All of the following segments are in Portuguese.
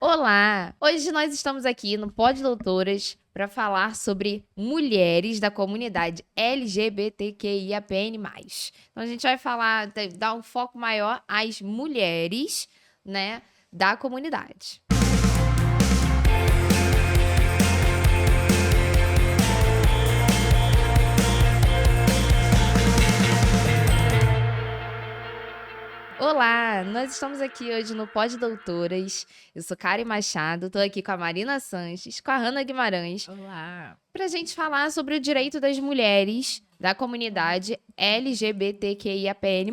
Olá! Hoje nós estamos aqui no Pod Doutoras para falar sobre mulheres da comunidade LGBTQIAPN+. Então a gente vai falar, dar um foco maior às mulheres, né, da comunidade. Olá, nós estamos aqui hoje no Pod Doutoras. Eu sou Karen Machado, estou aqui com a Marina Sanches, com a Hanna Guimarães, Olá! para a gente falar sobre o direito das mulheres da comunidade LGBTQIAPN+.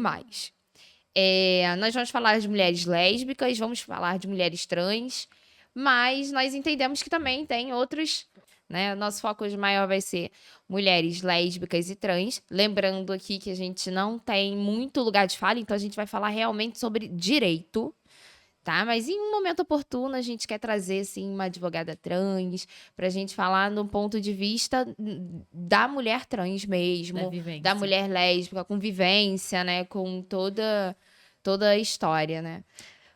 Nós vamos falar de mulheres lésbicas, vamos falar de mulheres trans, mas nós entendemos que também tem outros, né? Nosso foco hoje maior vai ser mulheres lésbicas e trans. Lembrando aqui que a gente não tem muito lugar de fala, então a gente vai falar realmente sobre direito, tá? Mas em um momento oportuno a gente quer trazer, assim, uma advogada trans pra gente falar no ponto de vista da mulher trans mesmo, da mulher lésbica, com vivência, né? Com toda a história, né?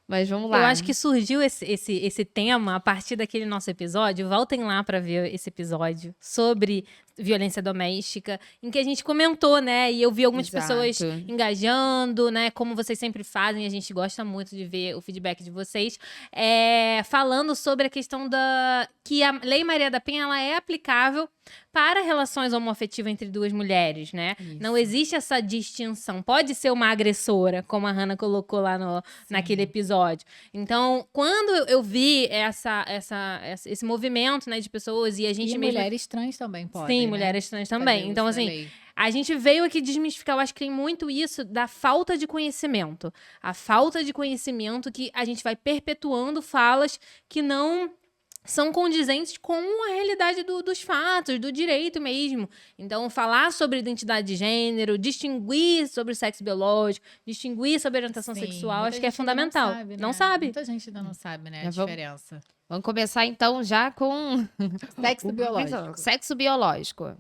Mas vamos lá. Eu acho que surgiu esse tema a partir daquele nosso episódio. Voltem lá para ver esse episódio sobre violência doméstica, em que a gente comentou, né? E eu vi algumas pessoas engajando, né? Como vocês sempre fazem, a gente gosta muito de ver o feedback de vocês. Falando sobre a questão que a Lei Maria da Penha, ela é aplicável para relações homoafetivas entre duas mulheres, né? Isso. Não existe essa distinção. Pode ser uma agressora, como a Hanna colocou lá naquele episódio. Então, quando eu vi esse movimento, né, de pessoas e a gente mesmo... mulheres trans também podem, Sim, mulheres trans também. Então, assim, a gente veio aqui desmistificar, eu acho que tem muito isso da falta de conhecimento. A falta de conhecimento que a gente vai perpetuando falas que não são condizentes com a realidade dos fatos, do direito mesmo. Então, falar sobre identidade de gênero, distinguir sobre o sexo biológico, distinguir sobre a orientação sexual, acho que é fundamental. Não sabe. Muita gente ainda não sabe, né, a diferença. Vamos começar, então, já com... Sexo biológico. Sexo biológico.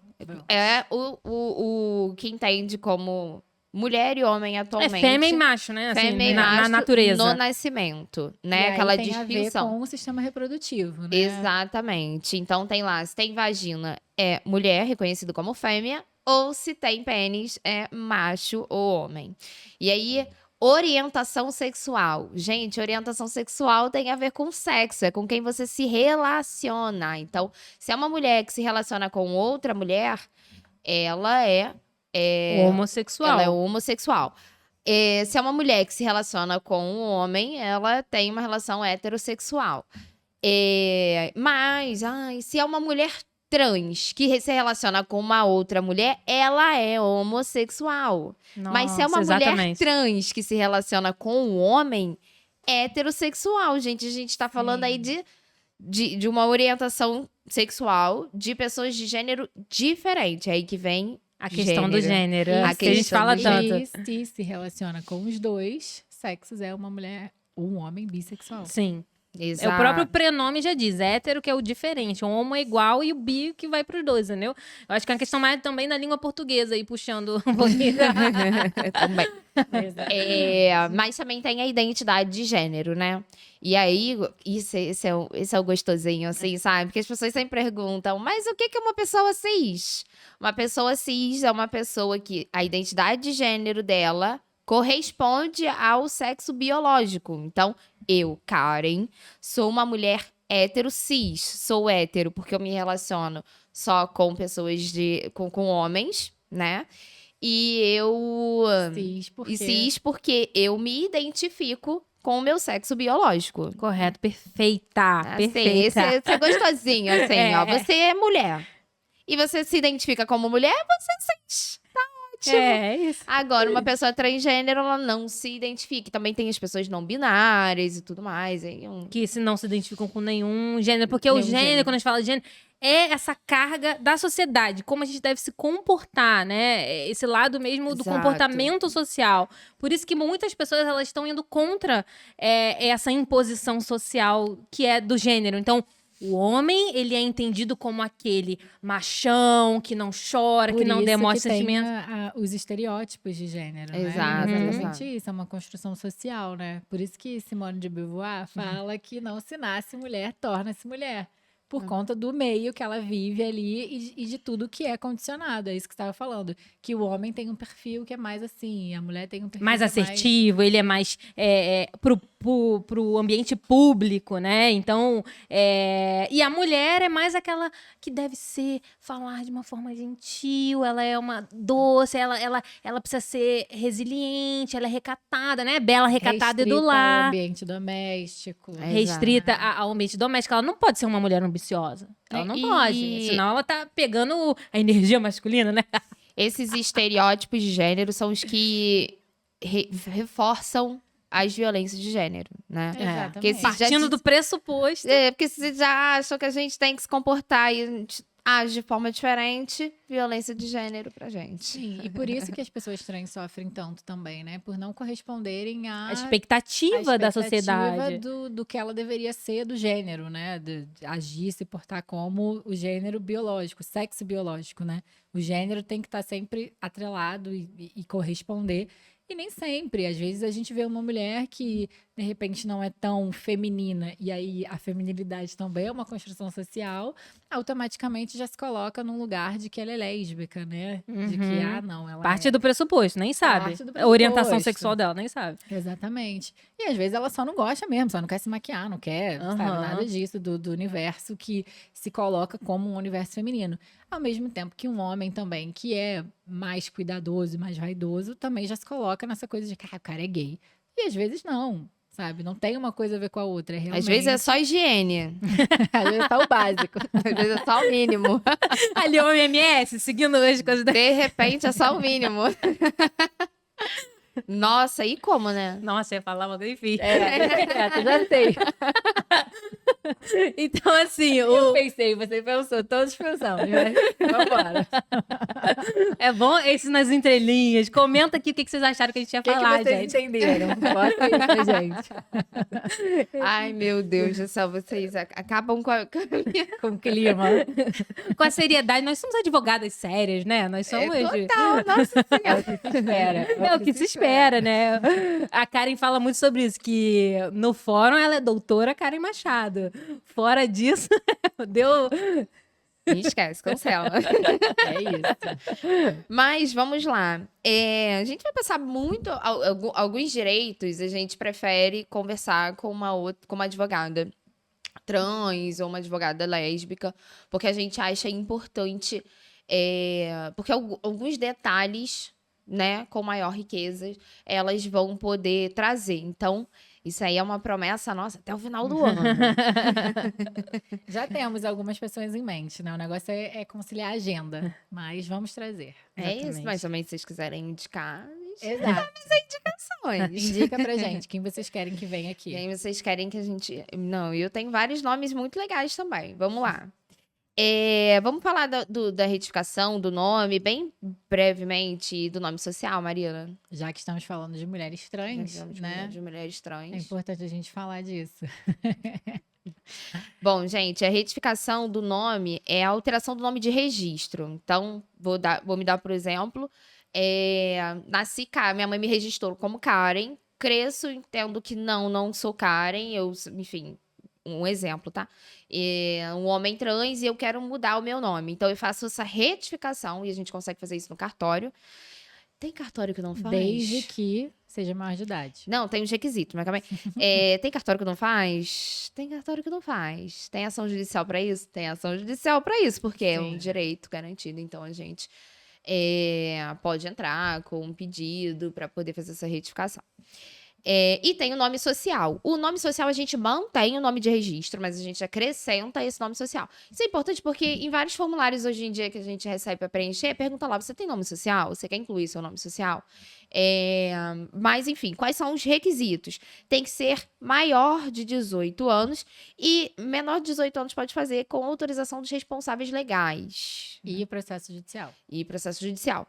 É o que entende como... mulher e homem atualmente. É fêmea e macho, né? Assim, fêmea e macho na natureza. No nascimento, né? E aí aquela tem distinção. A ver com o sistema reprodutivo, né? Exatamente. Então tem lá, se tem vagina, é mulher, reconhecido como fêmea, ou se tem pênis, é macho ou homem. E aí, orientação sexual. Gente, orientação sexual tem a ver com sexo, é com quem você se relaciona. Então, se é uma mulher que se relaciona com outra mulher, ela é homossexual. Ela é homossexual. Se é uma mulher que se relaciona com um homem, ela tem uma relação heterossexual. Mas, se é uma mulher trans que se relaciona com uma outra mulher, ela é homossexual. Nossa, mas se é uma mulher trans que se relaciona com um homem, heterossexual, gente. A gente tá falando aí de uma orientação sexual de pessoas de gênero diferente. Aí que vem a questão do gênero. Que a gente fala tanto. Se relaciona com os dois sexos, é uma mulher ou um homem bissexual. Sim. Exato. O próprio prenome já diz, hétero que é o diferente, o homo é igual e o bi que vai pros dois, entendeu? Eu acho que é uma questão mais também da língua portuguesa aí, puxando um pouquinho. Também. Mas também tem a identidade de gênero, né? E aí, esse é o gostosinho, assim, sabe? Porque as pessoas sempre perguntam, mas o que é uma pessoa cis? Uma pessoa cis é uma pessoa que a identidade de gênero dela corresponde ao sexo biológico. Então, eu, Karen, sou uma mulher hétero cis. Sou hétero porque eu me relaciono só com pessoas com homens, né? E eu... cis porque eu me identifico com o meu sexo biológico. Correto, perfeita. Esse é gostosinho, assim, ó. Você é mulher. E você se identifica como mulher, você é cis. Isso. Agora, uma pessoa transgênero, ela não se identifica. Também tem as pessoas não binárias e tudo mais. Que não se identificam com nenhum gênero. Porque o gênero, quando a gente fala de gênero, é essa carga da sociedade. Como a gente deve se comportar, né? Esse lado mesmo do comportamento social. Por isso que muitas pessoas, elas estão indo contra essa imposição social que é do gênero. Então, O homem, ele é entendido como aquele machão, que não chora, que não demonstra sentimentos. Os estereótipos de gênero, Exato, né? Exatamente exato. isso, é uma construção social, né? Por isso que Simone de Beauvoir fala que não se nasce mulher, torna-se mulher. Por conta do meio que ela vive ali e de tudo que é condicionado. É isso que você estava falando. Que o homem tem um perfil que é mais assim, a mulher tem um perfil Mais que assertivo, ele é mais pro ambiente público, né? Então, e a mulher é mais aquela que deve falar de uma forma gentil, ela é uma doce, ela precisa ser resiliente, ela é recatada, né? Bela, recatada e do restrita ao lar. ambiente doméstico. Restrita ao ambiente doméstico. Ela não pode ser uma mulher ambiciosa. Ela não pode. Senão ela tá pegando a energia masculina, né? Esses estereótipos de gênero são os que reforçam as violências de gênero, né? Exatamente. Porque se Partindo do pressuposto. porque vocês já acham que a gente tem que se comportar e a gente age de forma diferente, violência de gênero pra gente. Sim, e por isso que as pessoas trans sofrem tanto também, né? Por não corresponderem A expectativa da sociedade. do que ela deveria ser do gênero, né? De agir, se portar como o gênero biológico, o sexo biológico, né? O gênero tem que estar sempre atrelado e corresponder. E nem sempre. Às vezes a gente vê uma mulher que, de repente, não é tão feminina, e aí a feminilidade também é uma construção social, automaticamente já se coloca num lugar de que ela é lésbica, né? De que, não, ela Parte do pressuposto, nem sabe. Parte do A orientação pressuposto. sexual dela, nem sabe. Exatamente. E às vezes ela só não gosta mesmo, só não quer se maquiar, não quer, sabe, nada disso do universo que se coloca como um universo feminino. Ao mesmo tempo que um homem também, que é mais cuidadoso e mais vaidoso, também já se coloca nessa coisa de que o cara é gay. E às vezes não, sabe? Não tem uma coisa a ver com a outra. Realmente... Às vezes é só higiene. Às vezes é só o básico. Às vezes é só o mínimo. Ali o OMS, seguindo as coisas da... De repente é só o mínimo. Nossa, e como, né? Nossa, eu ia falar, mas enfim. Eu já sei. Então, assim, Eu pensei, você pensou, todos pensamos, né? Vambora. é bom esse nas entrelinhas. Comenta aqui o que vocês acharam que a gente ia O que falar, vocês gente. entenderam? Bota aí pra gente. Ai, meu Deus do céu, vocês acabam com a minha... Com o clima. Com a seriedade, nós somos advogadas sérias, né? Nós somos... Total, nossa É o que se espera. É o que se espera, né? A Karen fala muito sobre isso, que no fórum ela é doutora Karen Machado. Fora disso, deu... Esquece, cancela. É isso. Mas vamos lá. A gente vai passar muito... Alguns direitos a gente prefere conversar com uma advogada trans ou uma advogada lésbica, porque a gente acha importante... porque alguns detalhes, né, com maior riqueza, elas vão poder trazer. Então, isso aí é uma promessa nossa até o final do ano. Já temos algumas pessoas em mente, né? O negócio é conciliar a agenda, mas vamos trazer. É isso, Exatamente. mas também se vocês quiserem indicar, Exato. indicações. Indica pra gente quem vocês querem que venha aqui. E aí vocês querem que a gente... Não, eu tenho vários nomes muito legais também. Vamos lá. Vamos falar da retificação do nome, bem brevemente, e do nome social, Mariana. Já que estamos falando de mulheres trans, né? De mulheres trans. É importante a gente falar disso. Bom, gente, a retificação do nome é a alteração do nome de registro. Então, vou me dar por exemplo. Nasci Karen, minha mãe me registrou como Karen. Cresço, entendo que não sou Karen. Enfim, um exemplo, tá? Um homem trans e eu quero mudar o meu nome. Então, eu faço essa retificação e a gente consegue fazer isso no cartório. Tem cartório que não faz? Desde que seja maior de idade. Não, tem os requisitos, mas calma aí. Tem cartório que não faz? Tem cartório que não faz. Tem ação judicial pra isso? Tem ação judicial pra isso, porque é um direito garantido. Então, a gente pode entrar com um pedido pra poder fazer essa retificação. E tem o nome social. O nome social a gente mantém o nome de registro, mas a gente acrescenta esse nome social. Isso é importante porque em vários formulários hoje em dia que a gente recebe para preencher, pergunta lá, você tem nome social? Você quer incluir seu nome social? Mas, enfim, quais são os requisitos? Tem que ser maior de 18 anos e menor de 18 anos pode fazer com autorização dos responsáveis legais. E o processo judicial.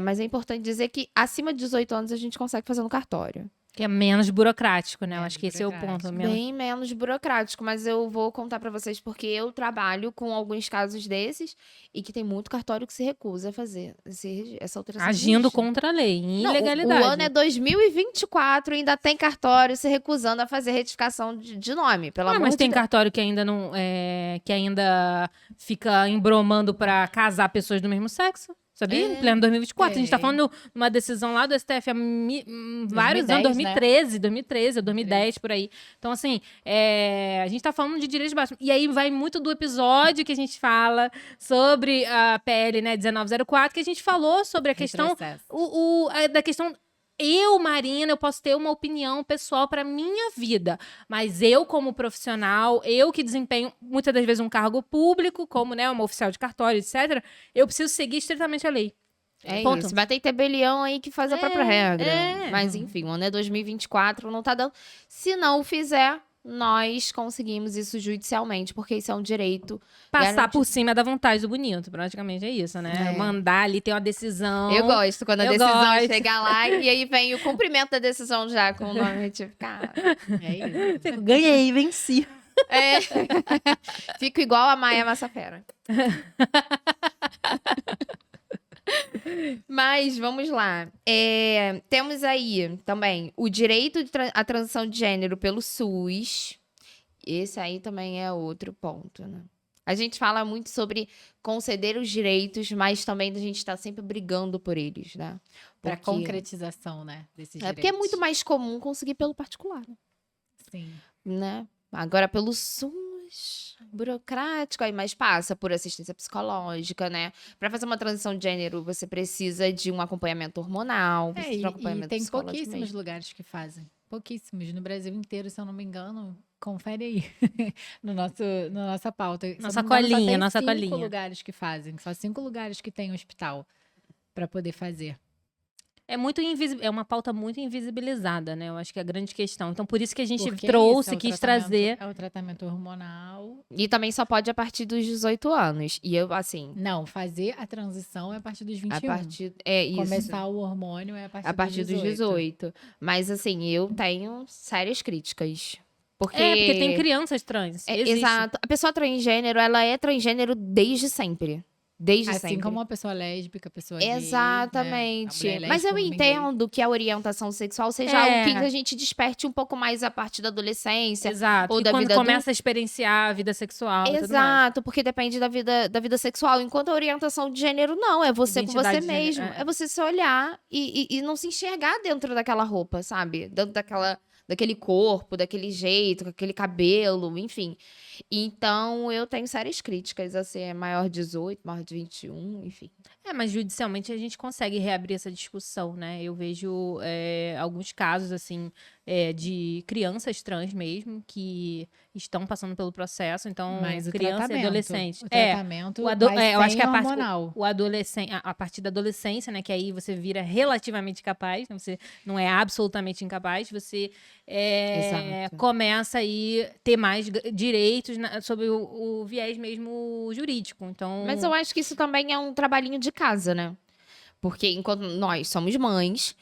Mas é importante dizer que acima de 18 anos a gente consegue fazer no cartório. Que é menos burocrático, né? Eu Menos acho que esse é o ponto. Bem menos burocrático, mas eu vou contar pra vocês porque eu trabalho com alguns casos desses e que tem muito cartório que se recusa a fazer essa alteração de Agindo registro. contra a lei, em Não, ilegalidade. o ano é 2024 e ainda tem cartório se recusando a fazer retificação de nome, pelo amor Mas de tem Deus. cartório que ainda não que ainda fica embromando pra casar pessoas do mesmo sexo. Sabia? Em pleno 2024. A gente tá falando de uma decisão lá do STF há vários anos, 2013 ou 2010, por aí. Então, assim, a gente tá falando de direitos básicos. E aí vai muito do episódio que a gente fala sobre a PL, né, 1904, que a gente falou sobre a questão, da questão. Eu, Marina, eu posso ter uma opinião pessoal para minha vida, mas eu, como profissional, eu que desempenho muitas das vezes um cargo público, como, né, uma oficial de cartório, etc., eu preciso seguir estritamente a lei. É Ponto. isso. Mas tem tabelião aí que faz a própria regra. Mas, enfim, o ano é 2024, não tá dando. Se não o fizer, nós conseguimos isso judicialmente, porque isso é um direito. Passar garantido. por cima da vontade do bonito, praticamente é isso, né? Mandar ali, ter uma decisão. Eu gosto quando a decisão chega lá e aí vem o cumprimento da decisão já com o nome retificado. É isso. Ganhei, venci. Fico igual a Maia Massafera. Mas vamos lá. Temos aí também o direito à transição de gênero pelo SUS. Esse aí também é outro ponto, né? A gente fala muito sobre conceder os direitos, mas também a gente está sempre brigando por eles, né? Para concretização, né, desses direitos. Porque é muito mais comum conseguir pelo particular, né? Sim. Né? Agora pelo SUS, burocrático, aí mais passa por assistência psicológica, né? Para fazer uma transição de gênero, você precisa de um acompanhamento hormonal, precisa de um acompanhamento e tem psicológico pouquíssimos mesmo. lugares que fazem. Pouquíssimos. No Brasil inteiro, se eu não me engano, confere aí na nossa pauta. Nossa colinha, nossa colinha. 5 colinha. lugares que fazem. Só 5 lugares que tem hospital para poder fazer. É uma pauta muito invisibilizada, né? Eu acho que é a grande questão. Então, por isso que a gente Porque trouxe, quis trazer. É o tratamento hormonal. E também só pode a partir dos 18 anos. E eu, assim, Não, fazer a transição é a partir dos 21. a partir. É isso. Começar o hormônio é a partir dos 18. Mas, assim, eu tenho sérias críticas. Porque Porque tem crianças trans. Existe. exato. A pessoa transgênero, ela é transgênero desde sempre. Desde Assim sempre. como uma pessoa lésbica, pessoa gay, né? Exatamente. A mulher Mas eu lésbica, o homem gay. entendo que a orientação sexual seja algo que a gente desperte um pouco mais a partir da adolescência. Exato. Ou E da quando vida começa a experienciar a vida sexual e tudo mais. Exato, porque depende da vida sexual. Enquanto a orientação de gênero, não. É você com Identidade você de gênero, mesmo. É você se olhar e não se enxergar dentro daquela roupa, sabe? Dentro daquele corpo, daquele jeito, com aquele cabelo, enfim. Então, eu tenho sérias críticas a ser maior de 18, maior de 21, enfim. Mas judicialmente a gente consegue reabrir essa discussão, né? Eu vejo alguns casos, assim, de crianças trans mesmo, que estão passando pelo processo. Então, Mas criança e adolescente. O tratamento eu acho que hormonal. a partir da adolescência, né? Que aí você vira relativamente capaz, né, você não é absolutamente incapaz, você Exato. começa aí ter mais direitos sobre o viés mesmo jurídico. Então, Mas eu acho que isso também é um trabalhinho de casa, né? Porque enquanto nós somos mães,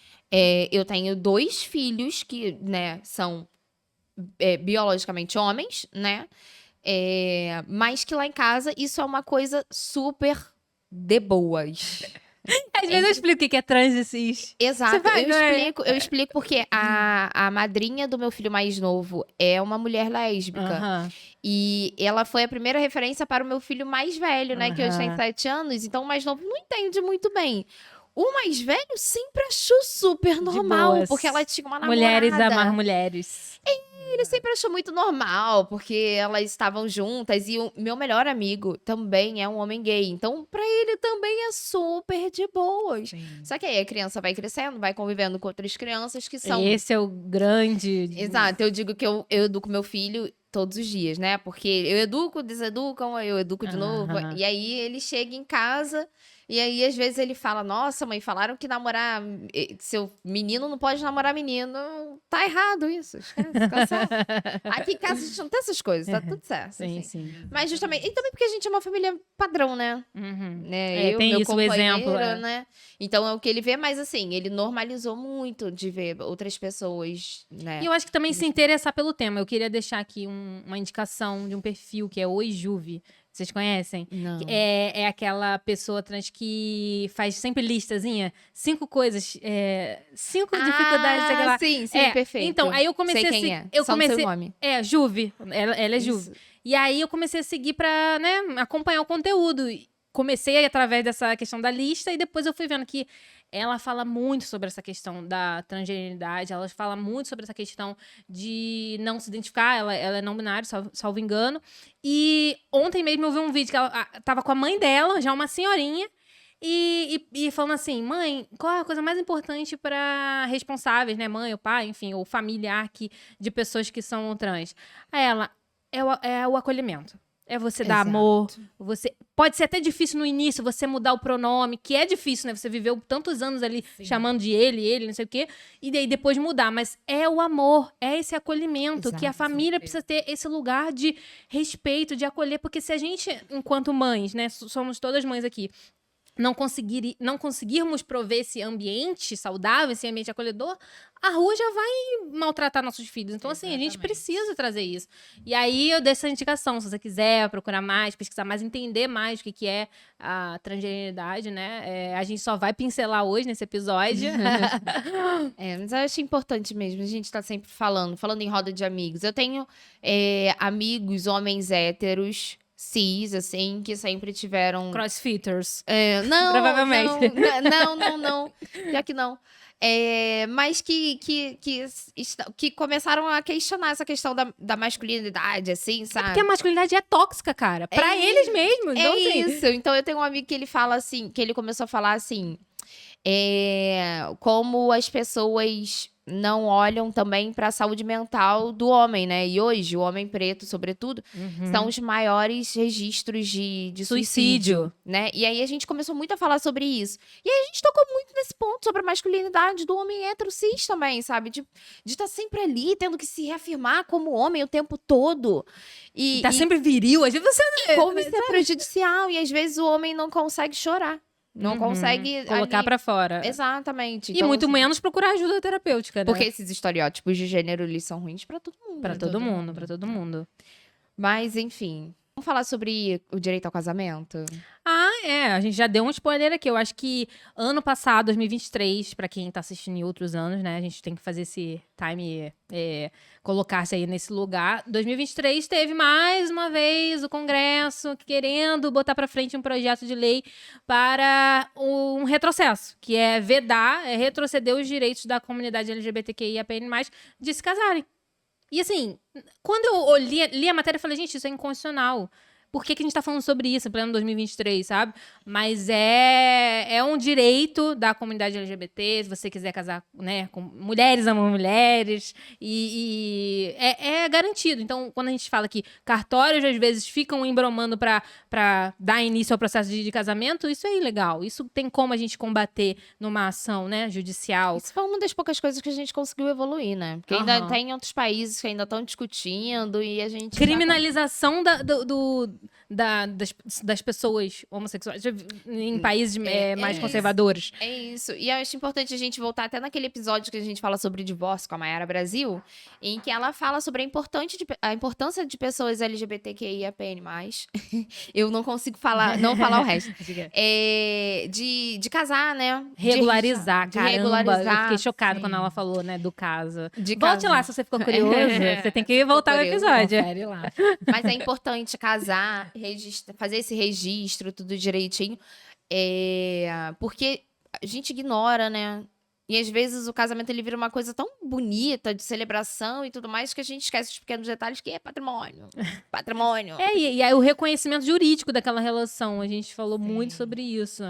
eu tenho 2 filhos que, né, são biologicamente homens, né? Mas que lá em casa isso é uma coisa super de boas. às vezes eu explico o que é trans e cis. Exato, vai, não é? eu explico porque a madrinha do meu filho mais novo é uma mulher lésbica. Aham. E ela foi a primeira referência para o meu filho mais velho, né? Que hoje tem Aham. 7 anos. Então, o mais novo não entende muito bem. O mais velho sempre achou super normal, boas. porque ela tinha uma namorada. Mulheres amar mulheres. Ele sempre achou muito normal, porque elas estavam juntas. E o meu melhor amigo também é um homem gay. Então, pra ele também é super de boas. Sim. Só que aí a criança vai crescendo, vai convivendo com outras crianças que são... Esse é o grande... Exato, eu digo que eu educo meu filho todos os dias, né? Porque eu educo, deseducam, eu educo de novo. Aham. E aí ele chega em casa e aí às vezes ele fala: "Nossa, mãe, falaram que namorar seu menino não pode namorar menino". Tá errado isso, esquece, cancela. Aqui em casa a gente não tem essas coisas, tá tudo certo. Sim, assim. sim. Mas justamente, e também porque a gente é uma família padrão, né? É, tem meu isso, o exemplo. companheiro, né? Então é o que ele vê, mas assim, ele normalizou muito de ver outras pessoas, né? E eu acho que também se interessar pelo tema. Eu queria deixar aqui uma indicação de um perfil que é Oi Juve. Vocês conhecem? Não. É aquela pessoa trans que faz sempre listazinha. 5 coisas, 5 dificuldades, sei lá. Sim, sim, perfeito. Então, aí eu comecei Sei a quem seguir. é. Eu Só não comecei, sei o nome. Juve. Ela é Juve. Isso. E aí eu comecei a seguir pra, né, acompanhar o conteúdo. Comecei através dessa questão da lista e depois eu fui vendo que ela fala muito sobre essa questão da transgeneridade, ela fala muito sobre essa questão de não se identificar, ela é não binária, salvo engano. E ontem mesmo eu vi um vídeo que ela tava com a mãe dela, já uma senhorinha, e falando assim, mãe, qual é a coisa mais importante para responsáveis, né, mãe ou pai, enfim, ou familiar de pessoas que são trans? Aí ela, é o acolhimento. É você dar Exato. amor. Pode ser até difícil no início você mudar o pronome, que é difícil, né? Você viveu tantos anos ali chamando de ele, não sei o quê, e daí depois mudar. Mas é o amor, é esse acolhimento, que a Exato. família precisa ter esse lugar de respeito, de acolher, porque se a gente, enquanto mães, né, somos todas mães aqui, não conseguirmos prover esse ambiente saudável, esse ambiente acolhedor, a rua já vai maltratar nossos filhos. Então, assim, a gente precisa trazer isso. E aí eu dei essa indicação, se você quiser procurar mais, pesquisar mais, entender mais o que é a transgeneridade, né? A gente só vai pincelar hoje nesse episódio. Mas eu acho importante mesmo, a gente tá sempre falando em roda de amigos. Eu tenho amigos, homens héteros, cis, assim, que sempre tiveram... Crossfitters. Não, Provavelmente. Não. Já que não. Mas que começaram a questionar essa questão da masculinidade, assim, sabe? Porque a masculinidade é tóxica, cara. Pra eles mesmos. Então, assim, Isso. Então eu tenho um amigo que ele fala assim, que ele começou a falar assim, como as pessoas não olham também para a saúde mental do homem, né? E hoje, o homem preto, sobretudo, são os maiores registros de suicídio, né? E aí a gente começou muito a falar sobre isso. E aí a gente tocou muito nesse ponto sobre a masculinidade do homem hétero cis também, sabe? De estar sempre ali, tendo que se reafirmar como homem o tempo todo. E tá sempre viril. Às vezes você... Como isso é prejudicial. E às vezes o homem não consegue chorar. Não consegue... colocar pra fora. Exatamente. E Então, muito assim, menos procurar ajuda terapêutica, né? porque esses estereótipos de gênero, eles são ruins pra todo mundo. Pra todo mundo, pra todo mundo. Mas, enfim. Vamos falar sobre o direito ao casamento? A gente já deu um spoiler aqui. Eu acho que ano passado, 2023, pra quem tá assistindo em outros anos, né? A gente tem que fazer esse time, colocar-se aí nesse lugar. 2023 teve mais uma vez o Congresso querendo botar pra frente um projeto de lei para um retrocesso, que é retroceder os direitos da comunidade LGBTQIAPN+, de se casarem. E assim, quando eu li a matéria, eu falei, gente, isso é inconstitucional. Por que a gente tá falando sobre isso em pleno 2023, sabe? Mas é um direito da comunidade LGBT, se você quiser casar, né, com mulheres amam mulheres, e é garantido. Então, quando a gente fala que cartórios, às vezes, ficam embromando pra dar início ao processo de casamento, isso é ilegal. Isso tem como a gente combater numa ação, né, judicial. Isso foi uma das poucas coisas que a gente conseguiu evoluir, né? Porque ainda tem outros países que ainda estão discutindo e a gente... Criminalização das pessoas homossexuais em países mais conservadores. É isso. E eu acho importante a gente voltar até naquele episódio que a gente fala sobre divórcio com a Mayara Brasil, em que ela fala sobre a importância de pessoas LGBTQIAPN+. Eu não consigo não falar o resto. De casar, né? Regularizar, de caramba. regularizar. Eu fiquei chocada Sim. quando ela falou, né, do caso. De Volte casar. lá se você ficou curioso. Você tem que voltar ao curioso, episódio. Confere lá. Mas é importante casar, fazer esse registro, tudo direitinho. Porque a gente ignora, né? E às vezes o casamento ele vira uma coisa tão bonita, de celebração e tudo mais, que a gente esquece os pequenos detalhes, que é patrimônio. Patrimônio. E aí o reconhecimento jurídico daquela relação. A gente falou muito sobre isso.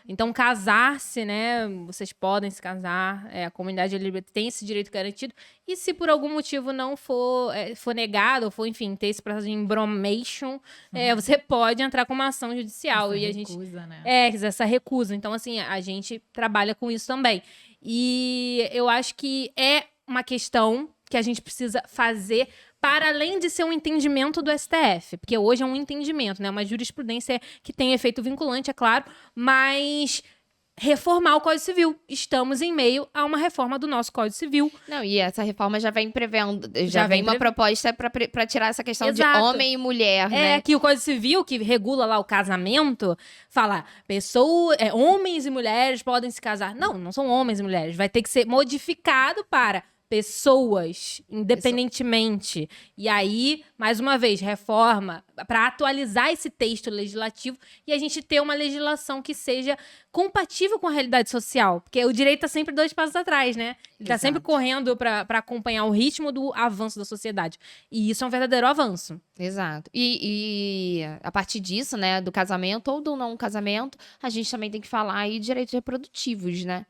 Então, casar-se, né? Vocês podem se casar. A comunidade LGBT tem esse direito garantido. E se por algum motivo não for negado, ou for, enfim, ter esse processo de embromation, você pode entrar com uma ação judicial. Essa e a gente recusa, né? essa recusa. Então, assim, a gente trabalha com isso também. E eu acho que é uma questão que a gente precisa fazer para além de ser um entendimento do STF, porque hoje é um entendimento, né? Uma jurisprudência que tem efeito vinculante, é claro, mas reformar o Código Civil. Estamos em meio a uma reforma do nosso Código Civil. Não, e essa reforma já vem prevendo, já vem uma proposta para tirar essa questão de homem e mulher, né? Que o Código Civil, que regula lá o casamento, fala, homens e mulheres podem se casar. Não são homens e mulheres. Vai ter que ser modificado para pessoas, independentemente. E aí, mais uma vez, reforma para atualizar esse texto legislativo e a gente ter uma legislação que seja compatível com a realidade social. Porque o direito está sempre 2 passos atrás, né? Ele está sempre correndo para acompanhar o ritmo do avanço da sociedade. E isso é um verdadeiro avanço. Exato. E a partir disso, né, do casamento ou do não casamento, a gente também tem que falar aí de direitos reprodutivos, né?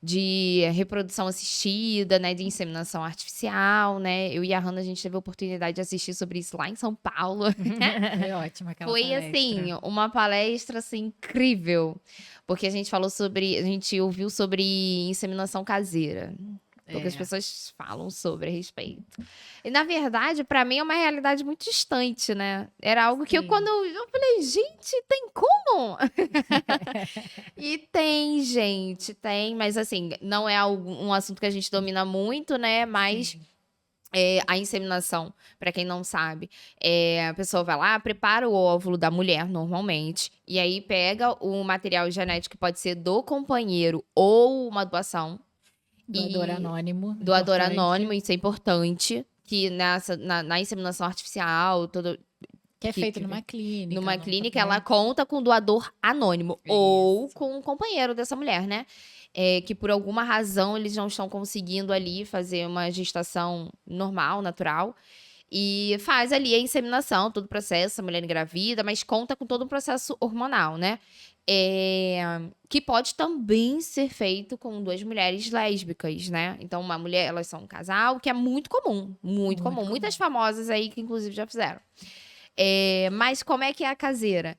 De reprodução assistida, né, de inseminação artificial, né? Eu e a Hannah, a gente teve a oportunidade de assistir sobre isso lá em São Paulo. Foi ótima aquela palestra. Assim, uma palestra, assim, incrível. Porque a gente ouviu sobre inseminação caseira. Poucas pessoas falam sobre a respeito. E, na verdade, pra mim é uma realidade muito distante, né? Era algo que quando eu falei, gente, tem como? E tem, gente, tem. Mas, assim, não é um assunto que a gente domina muito, né? Mas a inseminação, pra quem não sabe, a pessoa vai lá, prepara o óvulo da mulher, normalmente. E aí pega o material genético que pode ser do companheiro ou uma doação. Doador anônimo. Doador anônimo, isso é importante. Que na inseminação artificial, que é feito numa clínica. Numa clínica, ela conta com doador anônimo. Isso. Ou com um companheiro dessa mulher, né? Que por alguma razão eles não estão conseguindo ali fazer uma gestação normal, natural. E faz ali a inseminação, todo o processo, a mulher engravida, mas conta com todo um processo hormonal, né? Que pode também ser feito com 2 mulheres lésbicas, né? Então, elas são um casal, que é muito comum. Muito comum. Muitas famosas aí que, inclusive, já fizeram. Mas como é que é a caseira?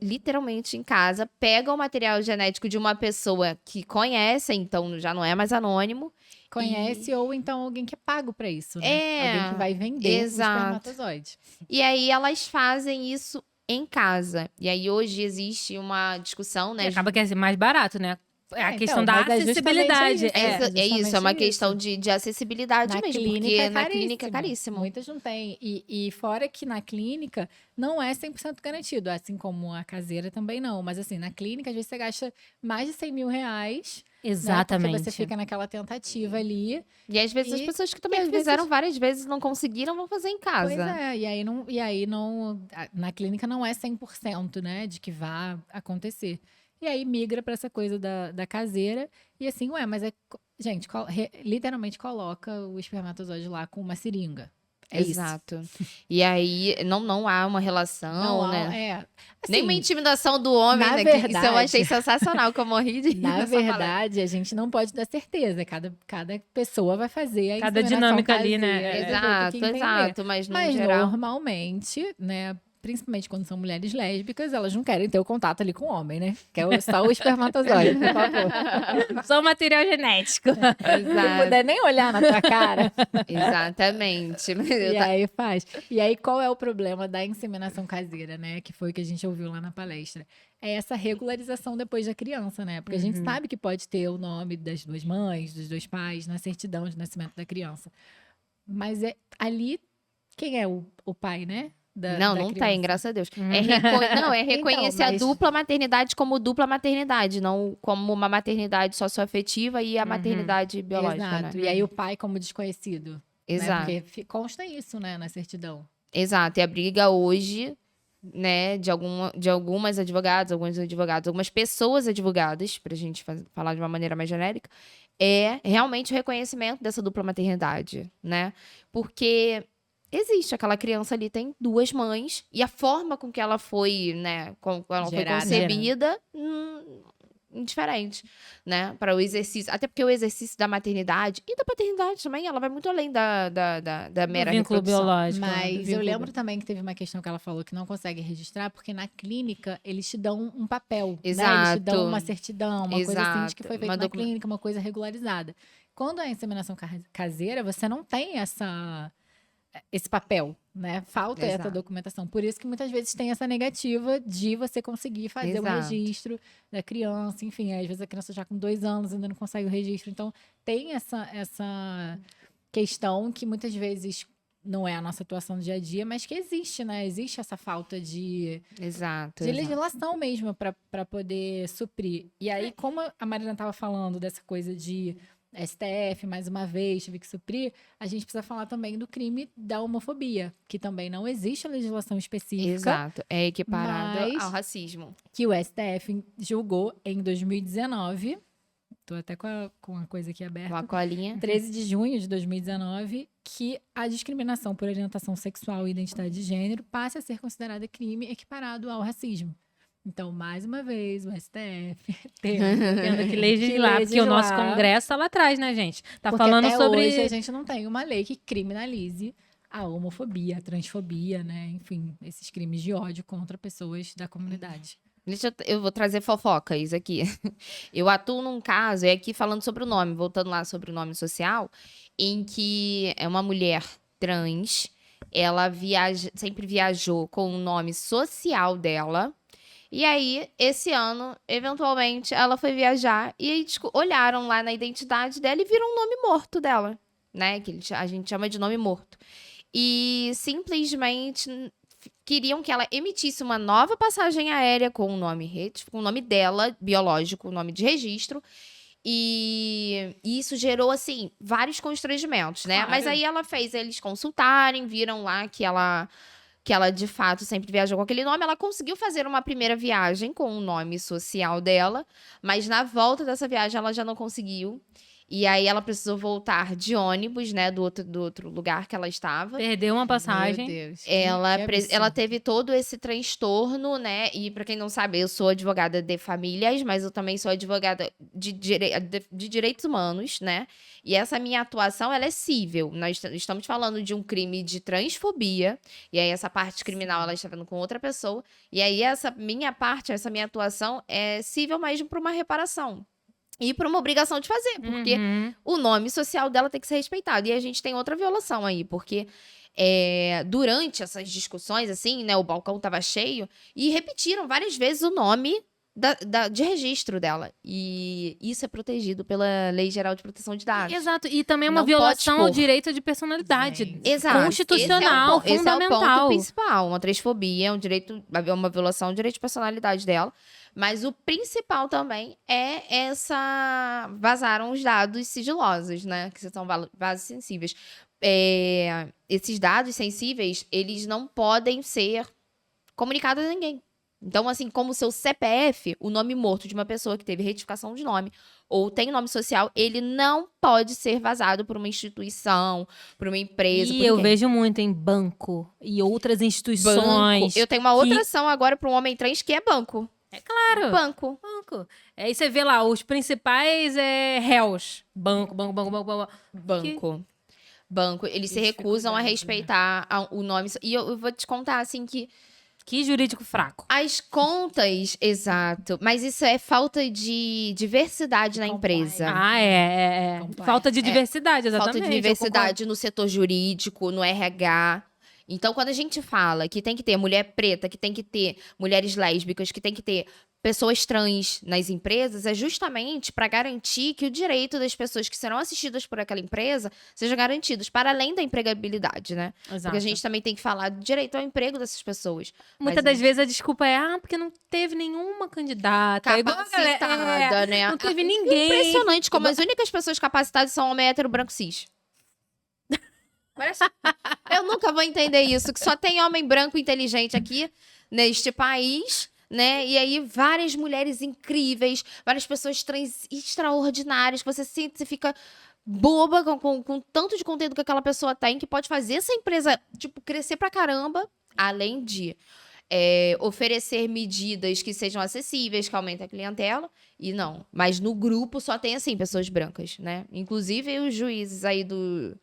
Literalmente em casa, pega o material genético de uma pessoa que conhece, então já não é mais anônimo. Conhece ou então alguém que é pago pra isso, né? Alguém que vai vender o espermatozoide. E aí elas fazem isso em casa. E aí hoje existe uma discussão, né? Acaba que é mais barato, né? A questão da acessibilidade. É uma questão de acessibilidade mesmo, porque na clínica é caríssimo. Muitas não têm. E fora que na clínica não é 100% garantido, assim como a caseira também não. Mas assim, na clínica, às vezes você gasta mais de 100 mil reais. Exatamente. Né? Porque você fica naquela tentativa ali. E às vezes as pessoas que também fizeram várias vezes não conseguiram, vão fazer em casa. Pois é, e aí não na clínica não é 100%, né, de que vá acontecer. E aí migra para essa coisa da caseira. E assim, gente, literalmente coloca o espermatozoide lá com uma seringa. Exato. Isso. E aí não há uma relação, né? Assim, nem uma intimidação do homem, né? Verdade, isso eu achei sensacional, que eu morri de rir. Na verdade, a gente não pode dar certeza. Cada pessoa vai fazer a cada dinâmica caseira, ali, né? Exato. Mas geral... normalmente, né? Principalmente quando são mulheres lésbicas, elas não querem ter o contato ali com o homem, né? Quer só o espermatozoide, por favor. Só o material genético. Exato. Não puder nem olhar na tua cara. Exatamente. E aí faz. E aí, qual é o problema da inseminação caseira, né? Que foi o que a gente ouviu lá na palestra. É essa regularização depois da criança, né? Porque a gente sabe que pode ter o nome das 2 mães, dos 2 pais, na certidão de nascimento da criança. Mas ali, quem é o pai, né? Não tem, graças a Deus. Reconhecer então, a dupla maternidade como dupla maternidade, não como uma maternidade socioafetiva e a maternidade biológica, exato. Né? E aí o pai como desconhecido. Exato. Né? Porque consta isso, né, na certidão. Exato. E a briga hoje, né, de algumas advogadas, algumas pessoas advogadas, pra gente falar de uma maneira mais genérica, é realmente o reconhecimento dessa dupla maternidade, né? Porque existe, aquela criança ali tem 2 mães, e a forma com que ela foi, né, foi concebida, indiferente, né, para o exercício, até porque o exercício da maternidade e da paternidade também, ela vai muito além da mera vínculo reprodução. biológico. Mas eu lembro também que teve uma questão que ela falou que não consegue registrar, porque na clínica eles te dão um papel, Exato. né? Eles te dão uma certidão, uma coisa assim de que foi feita na clínica, uma coisa regularizada. Quando é inseminação caseira, você não tem esse papel, né? Falta essa documentação. Por isso que muitas vezes tem essa negativa de você conseguir fazer o registro da criança. Enfim, às vezes a criança já com 2 anos ainda não consegue o registro. Então, tem essa questão que muitas vezes não é a nossa atuação no dia a dia, mas que existe, né? Existe essa falta de legislação mesmo para poder suprir. E aí, como a Marina estava falando dessa coisa de STF, mais uma vez, tive que suprir, a gente precisa falar também do crime da homofobia, que também não existe legislação específica. Exato, é equiparado ao racismo. Que o STF julgou em 2019, tô até com a coisa aqui aberta. Com a colinha. 13 de junho de 2019, que a discriminação por orientação sexual e identidade de gênero passe a ser considerada crime equiparado ao racismo. Então, mais uma vez, o STF tendo que legislar, porque o nosso Congresso tá lá atrás, né, gente? Tá porque falando até sobre... hoje a gente não tem uma lei que criminalize a homofobia, a transfobia, né? Enfim, esses crimes de ódio contra pessoas da comunidade. Eu vou trazer fofocas aqui. Eu atuo num caso, aqui falando sobre o nome, voltando lá sobre o nome social, em que é uma mulher trans, ela sempre viajou com o nome social dela. E aí, esse ano, eventualmente, ela foi viajar e aí olharam lá na identidade dela e viram um nome morto dela, né? Que a gente chama de nome morto. E simplesmente queriam que ela emitisse uma nova passagem aérea com o nome dela, biológico, o nome de registro. E isso gerou, assim, vários constrangimentos, né? Claro. Mas aí ela fez eles consultarem, viram lá que ela de fato sempre viajou com aquele nome, ela conseguiu fazer uma primeira viagem com o nome social dela, mas na volta dessa viagem ela já não conseguiu. E aí ela precisou voltar de ônibus, né, do outro lugar que ela estava. Perdeu uma passagem. Meu Deus. Ela teve todo esse transtorno, né? E pra quem não sabe, eu sou advogada de famílias, mas eu também sou advogada de direitos humanos, né? E essa minha atuação, ela é cível. Nós estamos falando de um crime de transfobia. E aí essa parte criminal, ela está vendo com outra pessoa. E aí essa minha atuação é cível mesmo para uma reparação. E por uma obrigação de fazer, porque o nome social dela tem que ser respeitado. E a gente tem outra violação aí, porque durante essas discussões, assim, né, o balcão tava cheio, e repetiram várias vezes o nome de registro dela. E isso é protegido pela Lei Geral de Proteção de Dados. Exato, e também é uma violação ao direito de personalidade. Exato. Constitucional, fundamental. Esse é o ponto principal. Uma transfobia é uma violação do direito de personalidade dela. Mas o principal também é vazaram os dados sigilosos, né? Que são vasos sensíveis. Esses dados sensíveis, eles não podem ser comunicados a ninguém. Então, assim, como o seu CPF, o nome morto de uma pessoa que teve retificação de nome ou tem nome social, ele não pode ser vazado por uma instituição, por uma empresa. E eu vejo muito em banco e outras instituições. Banco. Eu tenho uma outra ação agora para um homem trans que é banco. É claro. Banco. Aí você vê lá, os principais réus. Banco. Banco. Eles se recusam a respeitar o nome. E eu vou te contar, assim, que jurídico fraco. As contas, exato. Mas isso é falta de diversidade na empresa. Falta de diversidade, exatamente. Falta de diversidade no setor jurídico, no RH. Então, quando a gente fala que tem que ter mulher preta, que tem que ter mulheres lésbicas, que tem que ter pessoas trans nas empresas, é justamente para garantir que o direito das pessoas que serão assistidas por aquela empresa seja garantido, para além da empregabilidade, né? Exato. Porque a gente também tem que falar do direito ao emprego dessas pessoas. Muitas das vezes a desculpa é, porque não teve nenhuma candidata. Capacitada, né? Não teve ninguém. Impressionante como as únicas pessoas capacitadas são homem hétero branco cis. Eu nunca vou entender isso, que só tem homem branco inteligente aqui neste país, né? E aí várias mulheres incríveis, várias pessoas trans extraordinárias, que você sente, você fica boba com tanto de conteúdo que aquela pessoa tem, que pode fazer essa empresa, tipo, crescer pra caramba, além de oferecer medidas que sejam acessíveis, que aumentem a clientela, e não. Mas no grupo só tem, assim, pessoas brancas, né? Inclusive os juízes aí do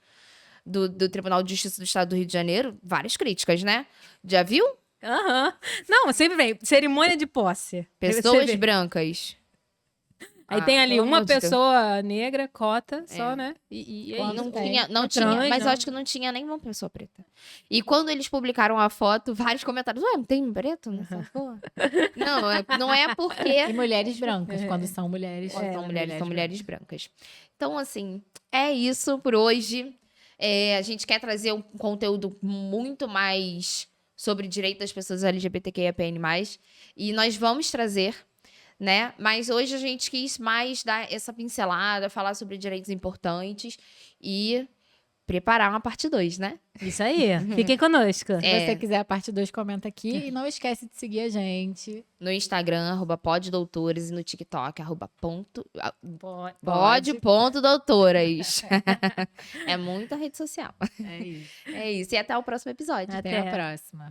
Tribunal de Justiça do Estado do Rio de Janeiro, várias críticas, né? Já viu? Não, sempre vem. Cerimônia de posse. Pessoas brancas. Aí tem ali pelo uma amor de Deus. pessoa negra, cota, só, né? E é Quando isso. Não tem. tinha, não É tinha, trans, mas eu não. acho que não tinha nenhuma pessoa preta. E quando eles publicaram a foto, vários comentários, ué, não tem preto nessa porra? Não é porque E mulheres brancas, quando são mulheres. quando são mulheres brancas. Então, assim, é isso por hoje. A gente quer trazer um conteúdo muito mais sobre direito das pessoas LGBTQIAPN+. E nós vamos trazer, né? Mas hoje a gente quis mais dar essa pincelada, falar sobre direitos importantes e preparar uma parte 2, né? Isso aí. Fiquem conosco. Se você quiser a parte 2, comenta aqui. E não esquece de seguir a gente. No Instagram, @poddoutores e no TikTok, Pode. pod.doutoras. É muita rede social. É isso. É isso. E até o próximo episódio. Até. Até a próxima.